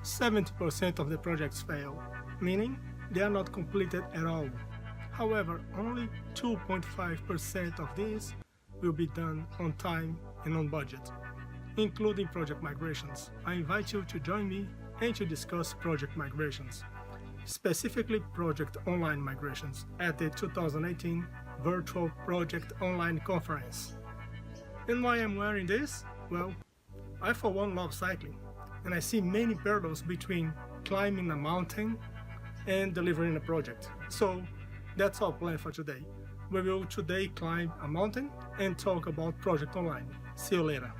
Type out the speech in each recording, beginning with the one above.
70% of the projects fail, meaning they are not completed at all. However, only 2.5% of these will be done on time and on budget, including project migrations. I invite you to join me and to discuss project migrations, specifically project online migrations, at the 2018 Virtual Project Online Conference. And why I'm wearing this? Well, I for one love cycling, and I see many parallels between climbing a mountain and delivering a project. So that's our plan for today. We will today climb a mountain and talk about Project Online. See you later.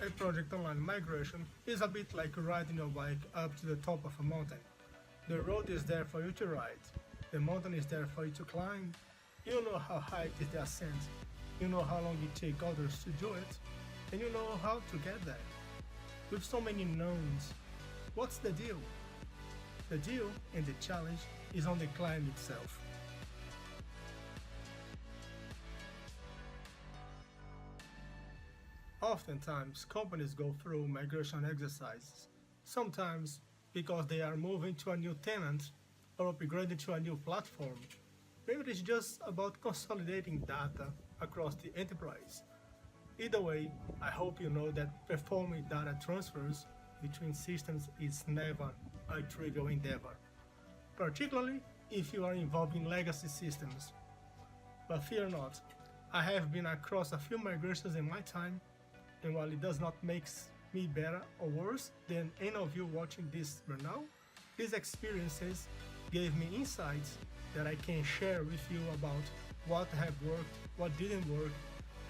A project online migration is a bit like riding your bike up to the top of a mountain. The road is there for you to ride, the mountain is there for you to climb. You know how high is the ascent, you know how long it takes others to do it, and you know how to get there. With so many knowns, what's the deal? The deal and the challenge is on the climb itself. Oftentimes, companies go through migration exercises, sometimes because they are moving to a new tenant or upgrading to a new platform. Maybe it's just about consolidating data across the enterprise. Either way, I hope you know that performing data transfers between systems is never a trivial endeavor, particularly if you are involved in legacy systems. But fear not, I have been across a few migrations in my time, and while it does not make me better or worse than any of you watching this right now, these experiences gave me insights that I can share with you about what have worked, what didn't work,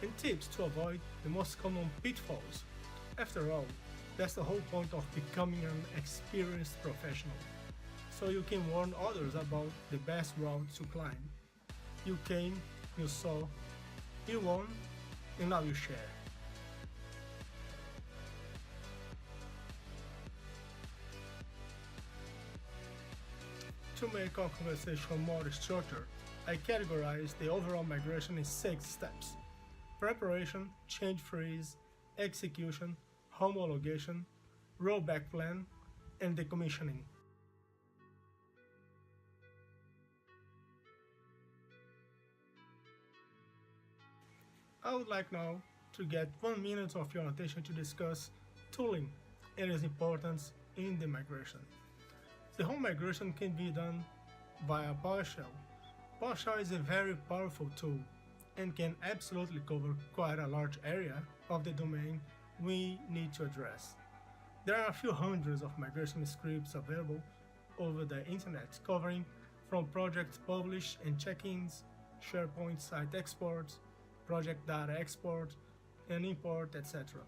and tips to avoid the most common pitfalls. After all, that's the whole point of becoming an experienced professional, so you can warn others about the best route to climb. You came, you saw, you won, and now you share. To make our conversation more structured, I categorize the overall migration in 6 steps: preparation, change freeze, execution, homologation, rollback plan, and decommissioning. I would like now to get 1 minute of your attention to discuss tooling and its importance in the migration. The home migration can be done via PowerShell. PowerShell is a very powerful tool and can absolutely cover quite a large area of the domain we need to address. There are a few hundreds of migration scripts available over the internet, covering from project publish and check-ins, SharePoint site exports, project data export and import, etc.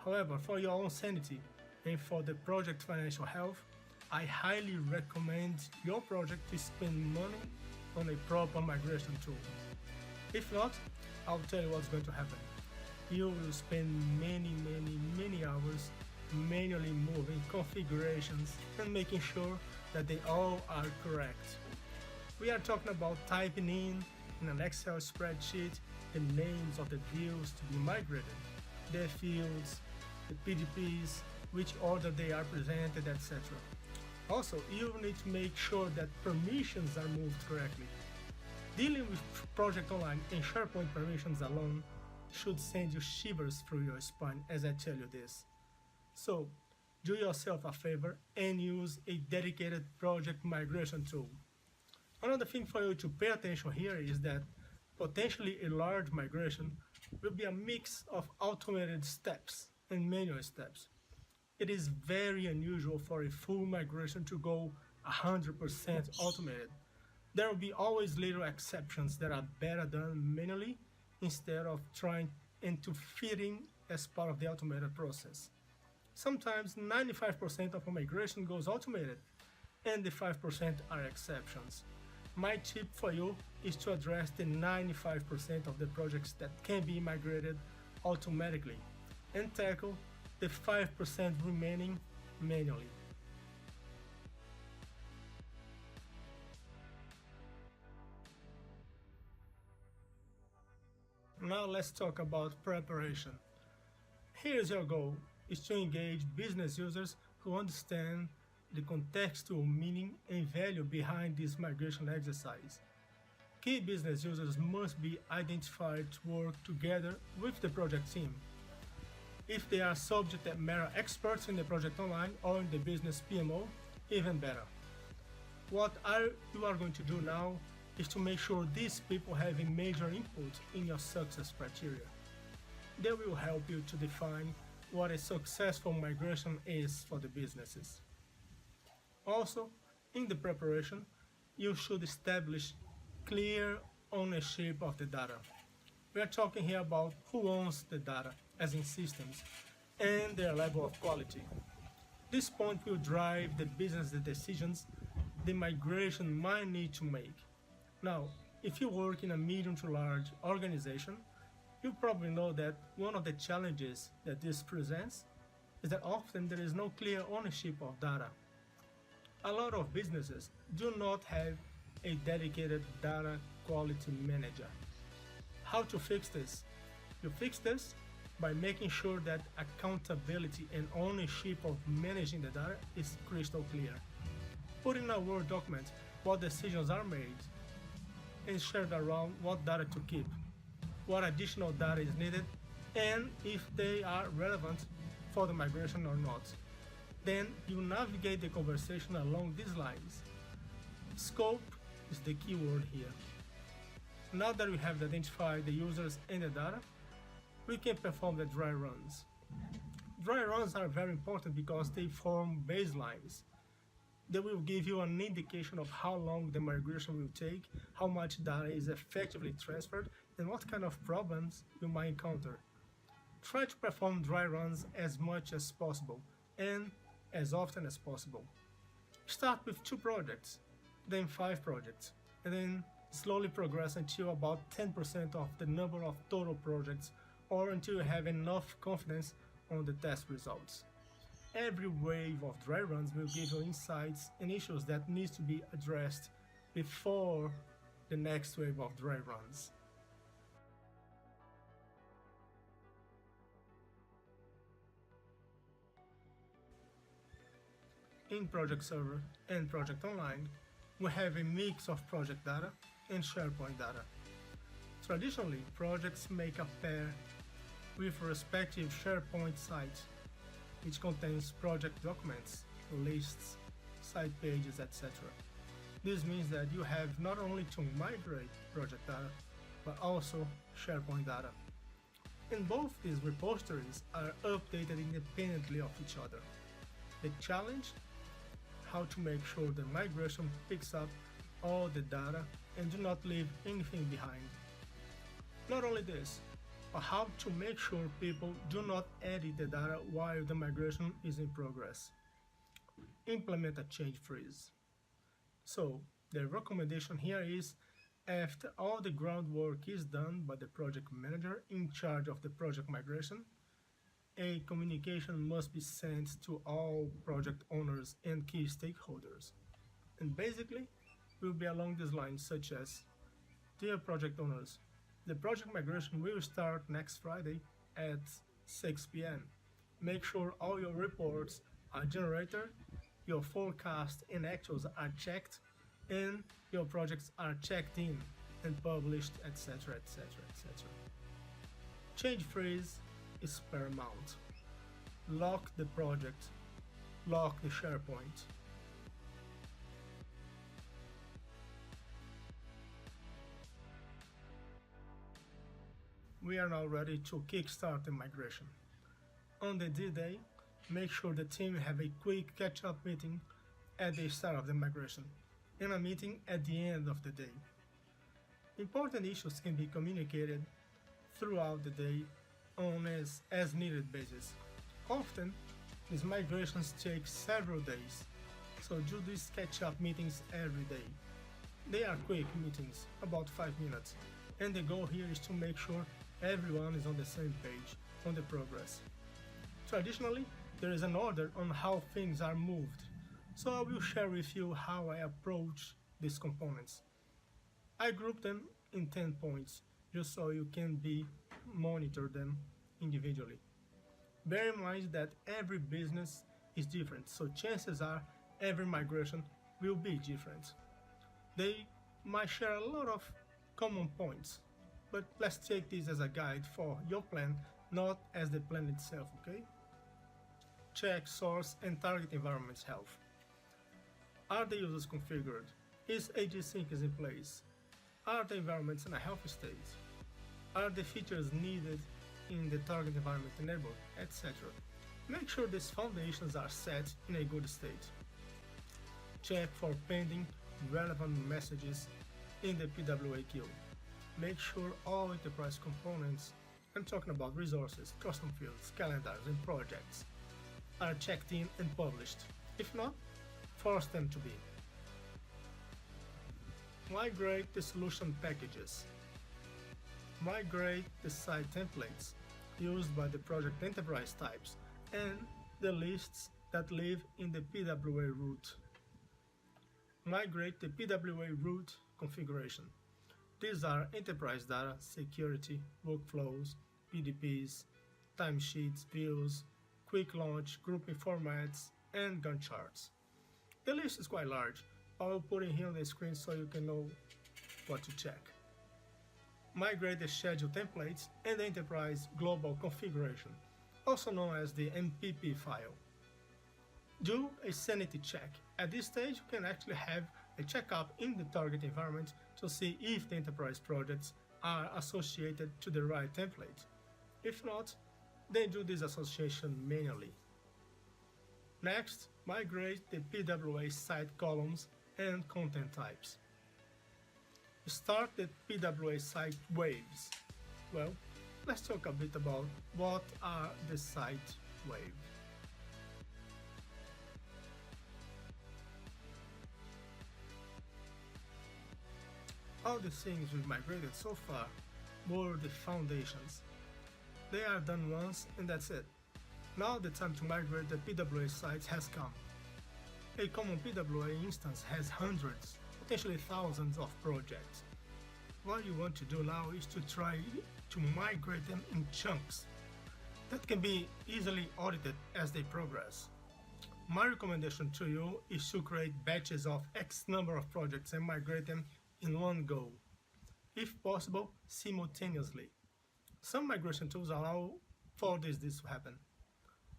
However, for your own sanity and for the project financial health, I highly recommend your project to spend money on a proper migration tool. If not, I'll tell you what's going to happen. You will spend many hours manually moving configurations and making sure that they all are correct. We are talking about typing in an Excel spreadsheet the names of the views to be migrated, their fields, the PDPs, which order they are presented, etc. Also, you need to make sure that permissions are moved correctly. Dealing with Project Online and SharePoint permissions alone should send you shivers through your spine as I tell you this. So, do yourself a favor and use a dedicated project migration tool. Another thing for you to pay attention here is that potentially a large migration will be a mix of automated steps and manual steps. It is very unusual for a full migration to go 100% automated. There will be always little exceptions that are better done manually instead of trying and to fit in as part of the automated process. Sometimes 95% of a migration goes automated, and the 5% are exceptions. My tip for you is to address the 95% of the projects that can be migrated automatically and tackle the 5% remaining manually. Now let's talk about preparation. Here's your goal is to engage business users who understand the contextual meaning and value behind this migration exercise. Key business users must be identified to work together with the project team. If they are subject matter experts in the project online or in the business PMO, even better. You are going to do now is to make sure these people have a major input in your success criteria. They will help you to define what a successful migration is for the businesses. Also, in the preparation, you should establish clear ownership of the data. We are talking here about who owns the data, as in systems, and their level of quality. This point will drive the business decisions the migration might need to make. Now, if you work in a medium to large organization, you probably know that one of the challenges that this presents is that often there is no clear ownership of data. A lot of businesses do not have a dedicated data quality manager. How to fix this? You fix this by making sure that accountability and ownership of managing the data is crystal clear. Put in a Word document what decisions are made and shared around what data to keep, what additional data is needed, and if they are relevant for the migration or not. Then you navigate the conversation along these lines. Scope is the key word here. Now that we have identified the users and the data, we can perform the dry runs. Dry runs are very important because they form baselines. They will give you an indication of how long the migration will take, how much data is effectively transferred, and what kind of problems you might encounter. Try to perform dry runs as much as possible and as often as possible. Start with 2 projects, then 5 projects, and then slowly progress until about 10% of the number of total projects or until you have enough confidence on the test results. Every wave of dry runs will give you insights and issues that need to be addressed before the next wave of dry runs. In Project Server and Project Online, we have a mix of project data and SharePoint data. Traditionally, projects make a pair with respective SharePoint sites, which contains project documents, lists, site pages, etc. This means that you have not only to migrate project data, but also SharePoint data. And both these repositories are updated independently of each other. The challenge? How to make sure the migration picks up all the data and do not leave anything behind. Not only this, but how to make sure people do not edit the data while the migration is in progress. Implement a change freeze. So, the recommendation here is, after all the groundwork is done by the project manager in charge of the project migration, a communication must be sent to all project owners and key stakeholders. And basically, will be along these lines such as, dear project owners, the project migration will start next Friday at 6 p.m. Make sure all your reports are generated, your forecast and actuals are checked, and your projects are checked in and published, etc., etc., etc. Change freeze is paramount. Lock the project, lock the SharePoint. We are now ready to kickstart the migration. On the D-Day, make sure the team have a quick catch-up meeting at the start of the migration and a meeting at the end of the day. Important issues can be communicated throughout the day on as needed basis. Often, these migrations take several days, so do these catch-up meetings every day. They are quick meetings, about 5 minutes, and the goal here is to make sure everyone is on the same page on the progress. Traditionally, there is an order on how things are moved, so I will share with you how I approach these components. I group them in 10 points, just so you can monitor them individually. Bear in mind that every business is different, so chances are every migration will be different. They might share a lot of common points, but let's take this as a guide for your plan, not as the plan itself, okay? Check source and target environment's health. Are the users configured? Is AG Sync in place? Are the environments in a healthy state? Are the features needed in the target environment enabled, etc. Make sure these foundations are set in a good state. Check for pending relevant messages in the PWA queue. Make sure all enterprise components, I'm talking about resources, custom fields, calendars, and projects, are checked in and published. If not, force them to be. Migrate the solution packages. Migrate the site templates used by the project enterprise types and the lists that live in the PWA root. Migrate the PWA root configuration. These are enterprise data, security, workflows, PDPs, timesheets, views, quick launch, grouping formats, and Gantt charts. The list is quite large. I will put it here on the screen so you can know what to check. Migrate the schedule templates and the enterprise global configuration, also known as the MPP file. Do a sanity check. At this stage, you can actually have a checkup in the target environment to see if the enterprise projects are associated to the right template. If not, then do this association manually. Next, migrate the PWA site columns and content types. Start the PWA site waves. Well, let's talk a bit about what are the site waves. All the things we've migrated so far were the foundations. They are done once and that's it. Now the time to migrate the PWA sites has come. A common PWA instance has hundreds, potentially thousands of projects. What you want to do now is to try to migrate them in chunks that can be easily audited as they progress. My recommendation to you is to create batches of X number of projects and migrate them in one go, if possible simultaneously. Some migration tools allow for this to happen.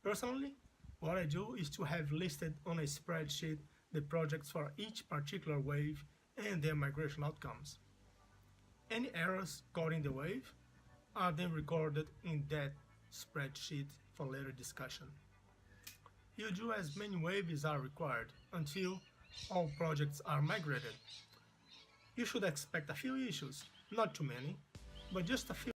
Personally, what I do is to have listed on a spreadsheet the projects for each particular wave and their migration outcomes. Any errors caught in the wave are then recorded in that spreadsheet for later discussion. You do as many waves as are required until all projects are migrated. You should expect a few issues, not too many, but just a few.